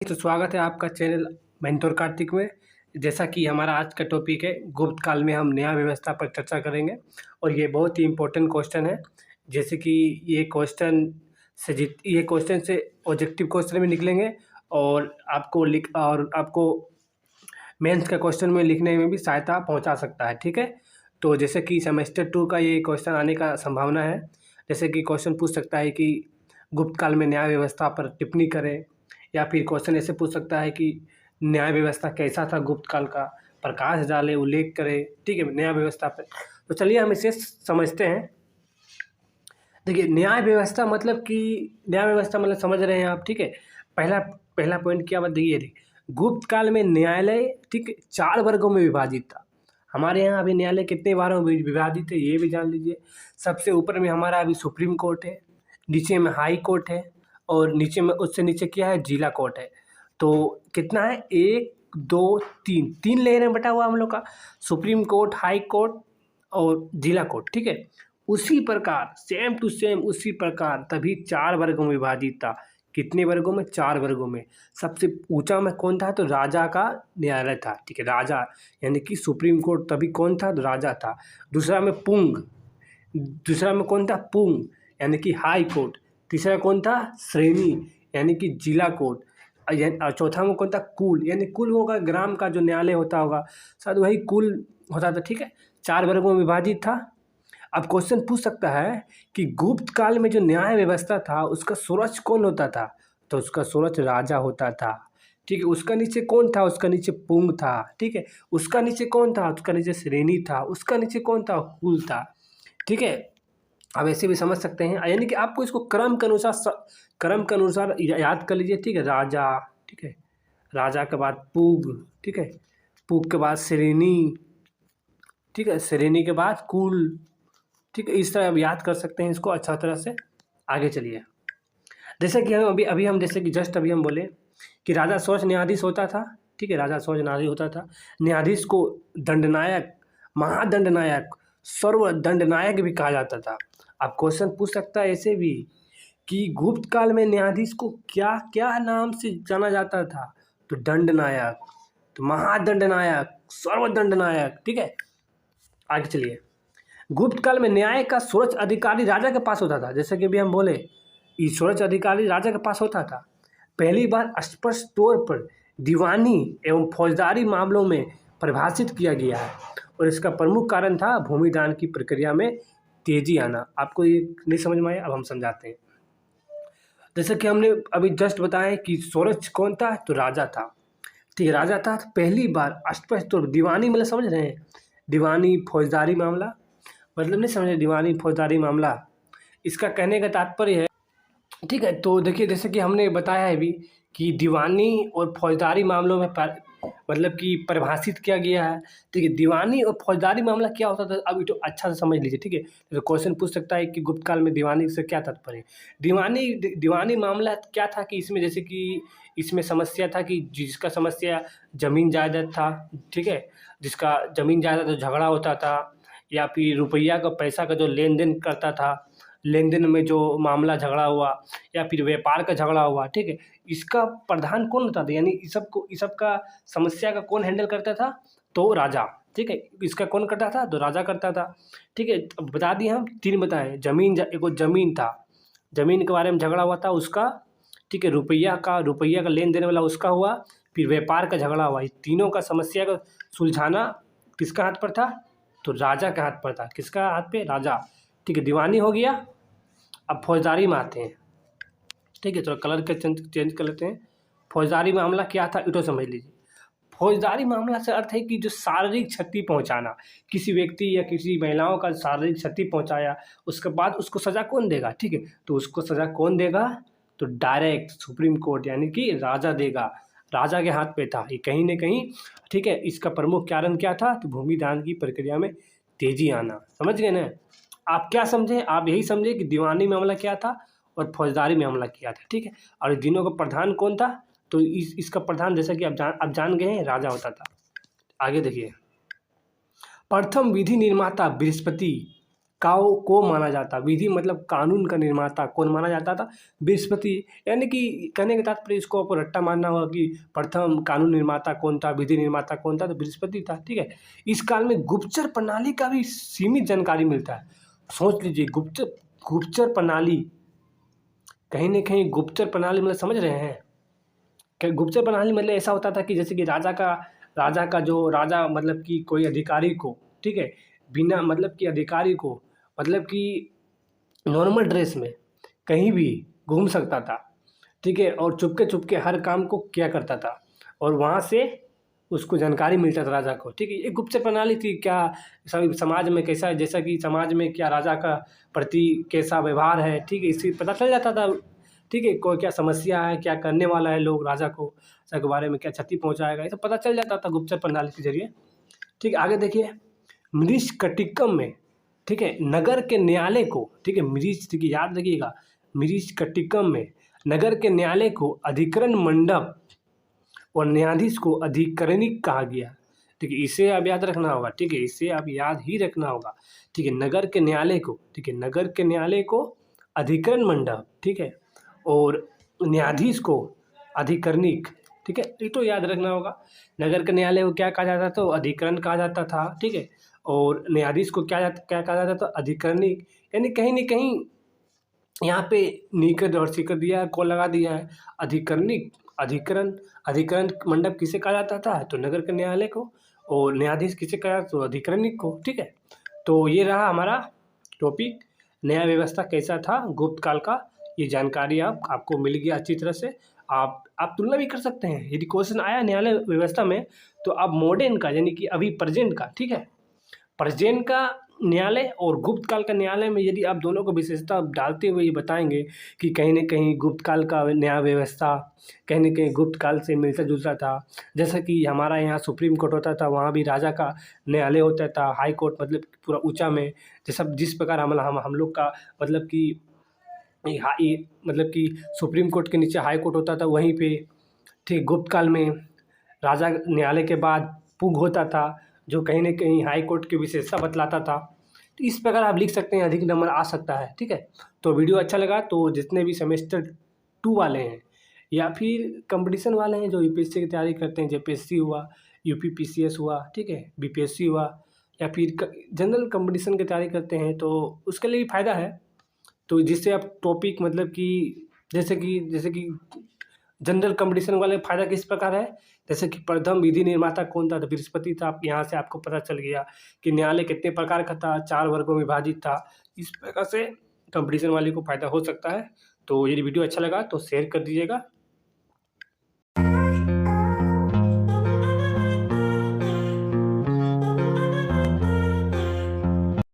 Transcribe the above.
तो स्वागत है आपका चैनल मेंटोर कार्तिक में। जैसा कि हमारा आज का टॉपिक है, गुप्त काल में हम न्याय व्यवस्था पर चर्चा करेंगे और ये बहुत ही इम्पोर्टेंट क्वेश्चन है। जैसे कि ये क्वेश्चन से ऑब्जेक्टिव क्वेश्चन भी निकलेंगे और आपको मेंस का क्वेश्चन में लिखने में भी सहायता पहुंचा सकता है। ठीक है, तो जैसे कि सेमेस्टर 2 का ये क्वेश्चन आने का संभावना है। जैसे कि क्वेश्चन पूछ सकता है कि गुप्त काल में न्याय व्यवस्था पर टिप्पणी करें, या फिर क्वेश्चन ऐसे पूछ सकता है कि न्याय व्यवस्था कैसा था गुप्त काल का, प्रकाश डाले, उल्लेख करे। ठीक है, न्याय व्यवस्था पर। तो चलिए हम इसे समझते हैं। देखिए, न्याय व्यवस्था मतलब समझ रहे हैं आप। ठीक है, पहला पहला पॉइंट क्या बात देखिए, गुप्त काल में न्यायालय, ठीक है, 4 वर्गों में विभाजित था। हमारे यहाँ अभी न्यायालय कितने भागों में विभाजित है ये भी जान लीजिए। सबसे ऊपर में हमारा अभी सुप्रीम कोर्ट है, नीचे में हाई कोर्ट है, और नीचे में उससे नीचे क्या है, जिला कोर्ट है। तो कितना है, 1 2 3 3 लेयर में बटा हुआ हम लोग का सुप्रीम कोर्ट, हाई कोर्ट और जिला कोर्ट। ठीक है, उसी प्रकार सेम टू सेम उसी प्रकार तभी 4 वर्गों में विभाजित था। कितने वर्गों में, 4 वर्गों में। सबसे ऊंचा में कौन था, तो राजा का न्यायालय था। ठीक है, राजा यानी कि सुप्रीम कोर्ट तभी कौन था, तो राजा था। दूसरा में कौन था, पुंग यानी कि हाई कोर्ट। तीसरा कौन था, श्रेणी यानी कि जिला कोर्ट। और चौथा में कौन था, कुल यानी कुल होगा, ग्राम का जो न्यायालय होता होगा शायद वही कुल होता था। ठीक है, 4 वर्गों में विभाजित था। अब क्वेश्चन पूछ सकता है कि गुप्त काल में जो न्याय व्यवस्था था उसका सूरज कौन होता था, तो उसका सूरज राजा होता था। ठीक है, उसका नीचे कौन था, उसका नीचे पुंग था। ठीक है, उसका नीचे कौन था, उसका नीचे श्रेणी था। उसका नीचे कौन था, कुल था। ठीक है, अब ऐसे भी समझ सकते हैं, यानी कि आपको इसको क्रम के अनुसार याद कर लीजिए। ठीक है, राजा, ठीक है, राजा के बाद पूग, ठीक है, पूग के बाद श्रेणी, ठीक है, श्रेणी के बाद कुल। ठीक है, इस तरह आप याद कर सकते हैं इसको अच्छा तरह से। आगे चलिए, जैसे कि हम अभी हम जैसे कि जस्ट अभी हम बोले कि राजा स्वच्छ न्यायाधीश होता था। ठीक है, राजा स्वच्छ न्यायाधीश होता था। न्यायाधीश को दंडनायक, महादंडनायक, सर्वदंडनायक भी कहा जाता था। अब क्वेश्चन पूछ सकता है ऐसे भी कि गुप्त काल में न्यायाधीश को क्या क्या नाम से जाना जाता था, तो दंडनायक, तो महादंडनायक, सर्वदंडनायक। ठीक है, आगे चलिए। गुप्त काल में न्याय का सर्वोच्च अधिकारी राजा के पास होता था। जैसे कि अभी हम बोले, ये सर्वोच्च अधिकारी राजा के पास होता था। पहली बार स्पष्ट तौर पर दीवानी एवं फौजदारी मामलों में परिभाषित किया गया है, और इसका प्रमुख कारण था भूमिदान की प्रक्रिया में तेजी आना। आपको ये नहीं समझ में आया, अब हम समझाते हैं। जैसे कि हमने अभी जस्ट बताया कि सूरज कौन था, तो राजा था। ठीक है, राजा था। पहली बार स्पष्ट तौर पर दीवानी मतलब समझ रहे हैं, दीवानी फौजदारी मामला मतलब नहीं समझे, दीवानी फौजदारी मामला, इसका कहने का तात्पर्य है। ठीक है, तो देखिए जैसे कि हमने बताया है भी कि दीवानी और फौजदारी मामलों में मतलब कि परिभाषित किया गया है। ठीक है, दीवानी और फौजदारी मामला क्या होता था, अब तो अच्छा से समझ लीजिए। ठीक है, तो क्वेश्चन पूछ सकता है कि गुप्त काल में दीवानी से क्या तात्पर्य है। दीवानी मामला क्या था कि इसमें जैसे कि इसमें समस्या था कि जिसका समस्या जमीन जायदाद था, ठीक है, जिसका जमीन जायदाद झगड़ा होता था, या फिर रुपया का पैसा का जो लेन देन करता था, लेन देन में जो मामला झगड़ा हुआ, या फिर व्यापार का झगड़ा हुआ। ठीक है, इसका प्रधान कौन होता था, यानी इस सब का समस्या का कौन हैंडल करता था, तो राजा। ठीक है, इसका कौन करता था, तो राजा करता था। ठीक है, अब बता दिए हम 3 बताएं। एगो जमीन था, जमीन के बारे में झगड़ा हुआ था उसका। ठीक है, रुपया का लेन देन वाला उसका हुआ। फिर व्यापार का झगड़ा हुआ। इस तीनों का समस्या को सुलझाना किसका हाथ पर था, तो राजा के हाथ पर था। किसका हाथ पे, राजा। ठीक है, दीवानी हो गया। अब फौजदारी में आते हैं। ठीक है, थोड़ा कलर के चेंज कर लेते हैं। फौजदारी मामला क्या था, इतो समझ लीजिए। फौजदारी मामला से अर्थ है कि जो शारीरिक क्षति पहुंचाना, किसी व्यक्ति या किसी महिलाओं का शारीरिक क्षति पहुंचाया, उसके बाद उसको सज़ा कौन देगा। ठीक है, तो उसको सज़ा कौन देगा, तो डायरेक्ट सुप्रीम कोर्ट यानी कि राजा देगा। राजा के हाथ पे था ये कहीं ना कहीं। ठीक है, इसका प्रमुख कारण क्या था, तो भूमिदान की प्रक्रिया में तेजी आना। समझ गए ना। आप क्या समझे, आप यही समझे कि दीवानी मामला क्या था और फौजदारी मामला क्या था। ठीक है, और इन तीनों का प्रधान कौन था, तो इसका प्रधान जैसा कि आप जान गए हैं, राजा होता था। आगे देखिए, प्रथम विधि निर्माता बृहस्पति को माना जाता। विधि मतलब कानून का निर्माता कौन माना जाता था? बृहस्पति। यानी कि कहने के तात्पर्य इसको आपको रट्टा मारना होगा कि प्रथम कानून निर्माता कौन था, विधि निर्माता कौन था? तो बृहस्पति था। ठीक है। इस काल में गुप्तचर प्रणाली का भी सीमित जानकारी मिलता है। सोच लीजिए, गुप्तचर प्रणाली, कहीं ना कहीं गुप्तचर प्रणाली मतलब समझ रहे हैं कि गुप्तचर प्रणाली मतलब ऐसा होता था कि जैसे कि राजा का जो राजा मतलब कि कोई अधिकारी को, ठीक है, बिना मतलब कि अधिकारी को मतलब कि नॉर्मल ड्रेस में कहीं भी घूम सकता था। ठीक है। और चुपके हर काम को किया करता था और वहाँ से उसको जानकारी मिलता था राजा को। ठीक है। एक गुप्तचर प्रणाली थी। क्या समाज में कैसा, जैसा कि समाज में क्या राजा का प्रति कैसा व्यवहार है, ठीक है, इससे पता चल जाता था। ठीक है। कोई क्या समस्या है, क्या करने वाला है लोग राजा के बारे में, क्या क्षति पहुंचाएगा, ये सब पता चल जाता था गुप्तचर प्रणाली के जरिए। ठीक है। आगे देखिए, मृच्छकटिकम में, ठीक है, नगर के न्यायालय को, ठीक है, ठीक है, याद रखिएगा, मृच्छकटिकम में नगर के न्यायालय को अधिकरण मंडप और न्यायाधीश को अधिकरणिक कहा गया। ठीक है। इसे आप याद रखना होगा। ठीक है। इसे आप याद ही रखना होगा। ठीक है। नगर के न्यायालय को, ठीक है, नगर के न्यायालय को अधिकरण मंडप, ठीक है, और न्यायाधीश को अधिकरणिक। ठीक है। ये तो याद रखना होगा। नगर के न्यायालय को क्या कहा जाता था? तो अधिकरण कहा जाता था। ठीक है। और न्यायाधीश को क्या कहा जाता था? अधिकरणिक। यानी कहीं ना कहीं यहाँ पे नीकर और सिकर दिया है, को लगा दिया है। अधिकरणिक, अधिकरण मंडप किसे कहा जाता था? तो नगर के न्यायालय को। और न्यायाधीश किसे कहा जाता? तो अधिकरणिक को। ठीक है। तो ये रहा हमारा टॉपिक, न्याय व्यवस्था कैसा था गुप्त काल का। ये जानकारी आपको मिल गया अच्छी तरह से। आप तुलना भी कर सकते हैं। यदि क्वेश्चन आया न्यायालय व्यवस्था में, तो आप मॉडर्न का यानी कि अभी प्रेजेंट का, ठीक है, प्रेजेंट का न्यायालय और गुप्त काल का न्यायालय में यदि आप दोनों को विशेषता डालते हुए ये बताएंगे कि कहीं ना कहीं गुप्त काल का न्याय व्यवस्था कहीं ना कहीं गुप्त काल से मिलता जुलता था। जैसा कि हमारा यहाँ सुप्रीम कोर्ट होता था, वहाँ भी राजा का न्यायालय होता था। हाई कोर्ट मतलब पूरा ऊंचा में, जैसा जिस प्रकार हम लोग का मतलब कि मतलब कि सुप्रीम कोर्ट के नीचे हाई कोर्ट होता था, वहीं पे ठीक गुप्त काल में राजा न्यायालय के बाद पुग होता था, जो कहीं ना कहीं हाई कोर्ट की विशेषता बतलाता था। तो इस प्रकार आप लिख सकते हैं, अधिक नंबर आ सकता है। ठीक है। तो वीडियो अच्छा लगा तो जितने भी सेमेस्टर 2 वाले हैं या फिर कंपटीशन वाले हैं जो यूपीएससी की तैयारी करते हैं, जेपीएससी हुआ, यूपी पीसीएस हुआ, ठीक है, बीपीएससी हुआ, या फिर जनरल कंपटीशन की तैयारी करते हैं, तो उसके लिए भी फ़ायदा है। तो जिससे आप टॉपिक मतलब कि जैसे कि जनरल कंपटीशन वाले फ़ायदा किस प्रकार है, जैसे कि प्रथम विधि निर्माता कौन था? तो बृहस्पति था। आप यहाँ से आपको पता चल गया कि न्यायालय कितने प्रकार का था, 4 वर्गों में विभाजित था। इस प्रकार से कंपटीशन वाले को फ़ायदा हो सकता है। तो यदि वीडियो अच्छा लगा तो शेयर कर दीजिएगा।